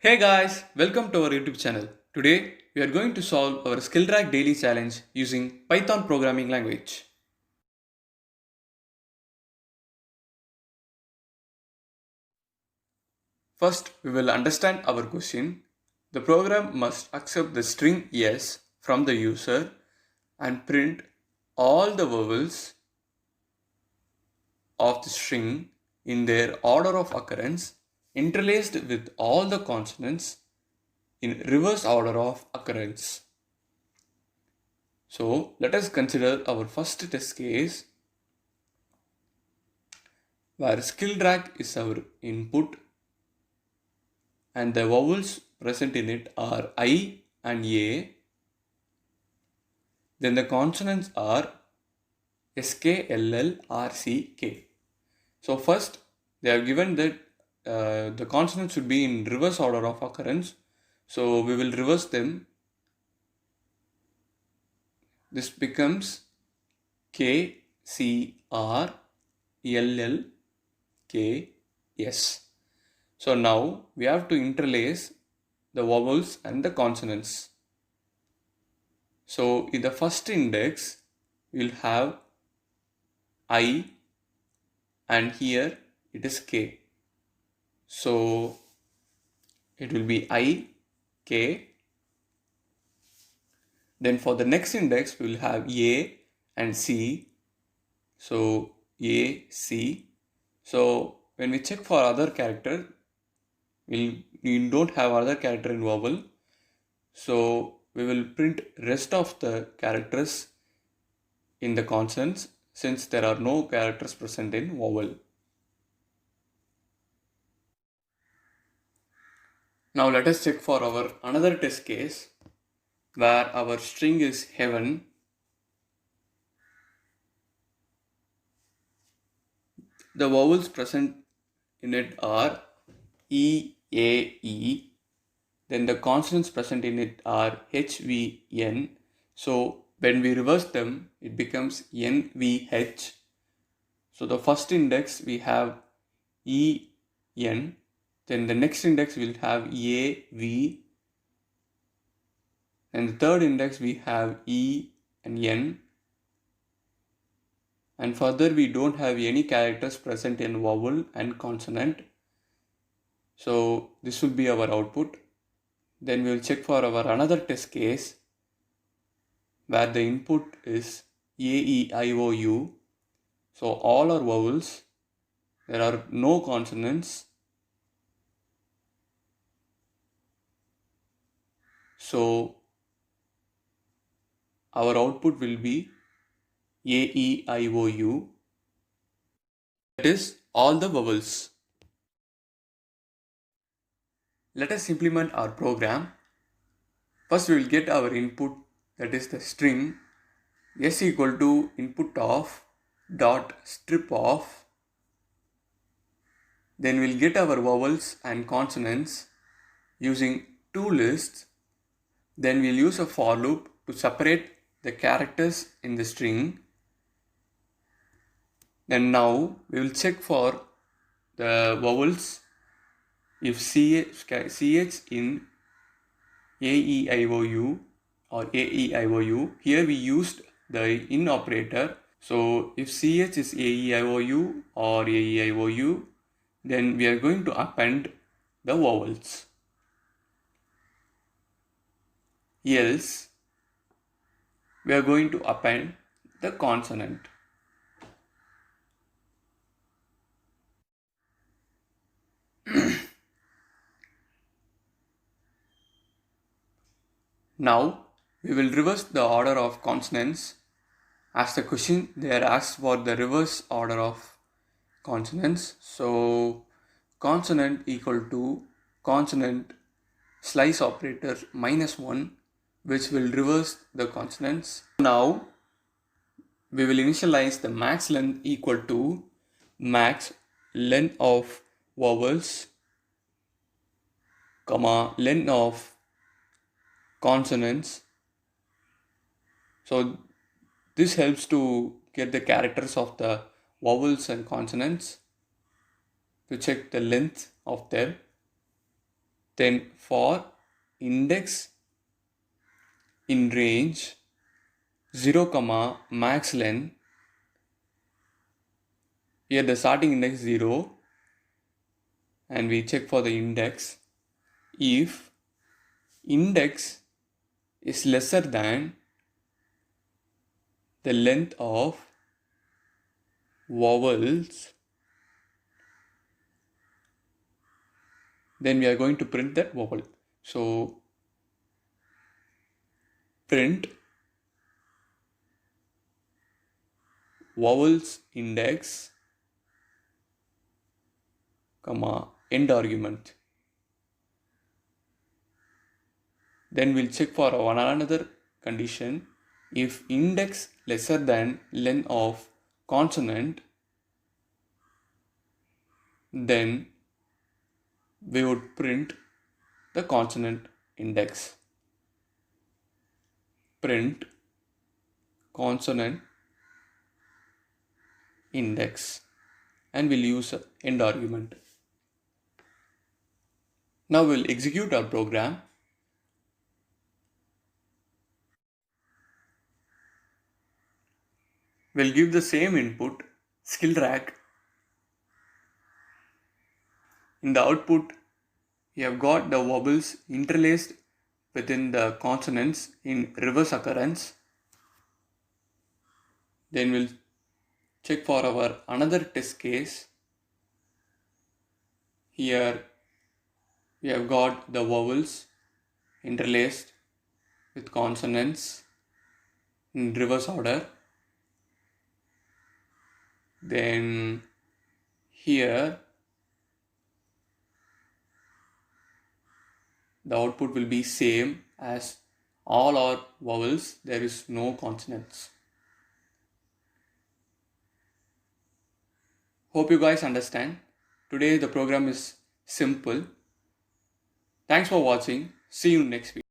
Hey guys, welcome to our YouTube channel. Today we are going to solve our SkillTrack daily challenge using Python programming language. First, we will understand our question. The program must accept the string yes from the user and print all the vowels of the string in their order of occurrence interlaced with all the consonants in reverse order of occurrence. So let us consider our first test case where SkillTrack is our input and the vowels present in it are I and A. Then the consonants are SK, LL, R, C, K. So first they are given that the consonants should be in reverse order of occurrence. So we will reverse them. This becomes K, C, R, L, L, K, S. So now we have to interlace the vowels and the consonants. So in the first index, we'll have I and here it is K. So it will be I, K. Then for the next index, we'll have A and C. So A, C. So when we check for other character, we don't have other character in vowel. So we will print rest of the characters in the consonants since there are no characters present in vowel. Now let us check for our another test case where our string is heaven. The vowels present in it are E, A, E. Then the consonants present in it are H, V, N. So when we reverse them, it becomes N, V, H. So the first index we have E, N. Then the next index will have A, V. And the third index we have E and N. And further we don't have any characters present in vowel and consonant. So this will be our output. Then we will check for our another test case where the input is A, E, I, O, U. So all are vowels. There are no consonants. So our output will be A, E, I, O, U. That is all the vowels. Let us implement our program. First we will get our input, that is the string s equal to input of dot strip of. Then we'll get our vowels and consonants using two lists. Then we'll use a for loop to separate the characters in the string. Then now we will check for the vowels. If ch in AEIOU or AEIOU, here we used the in operator. So if ch is AEIOU or AEIOU, then we are going to append the vowels. Else, we are going to append the consonant. Now we will reverse the order of consonants. As the question there asks for the reverse order of consonants. So consonant equal to consonant slice operator -1, which will reverse the consonants. Now we will initialize the max length equal to max length of vowels, comma length of consonants. So this helps to get the characters of the vowels and consonants to check the length of them. Then for index in range 0 comma max len, here the starting index 0 and we check for the index. If index is lesser than the length of vowels, then we are going to print that vowel. So print vowels index comma end argument. Then we'll check for another condition. If index lesser than length of consonant, then we would print the consonant index. Print consonant index and we'll use end argument. Now we'll execute our program. We'll give the same input, skill rack. In the output, you have got the vowels interlaced within the consonants in reverse occurrence. Then we'll check for our another test case. Here we have got the vowels interlaced with consonants in reverse order. Then here the output will be same as all our vowels, there is no consonants. Hope you guys understand. Today the program is simple. Thanks for watching. See you next video.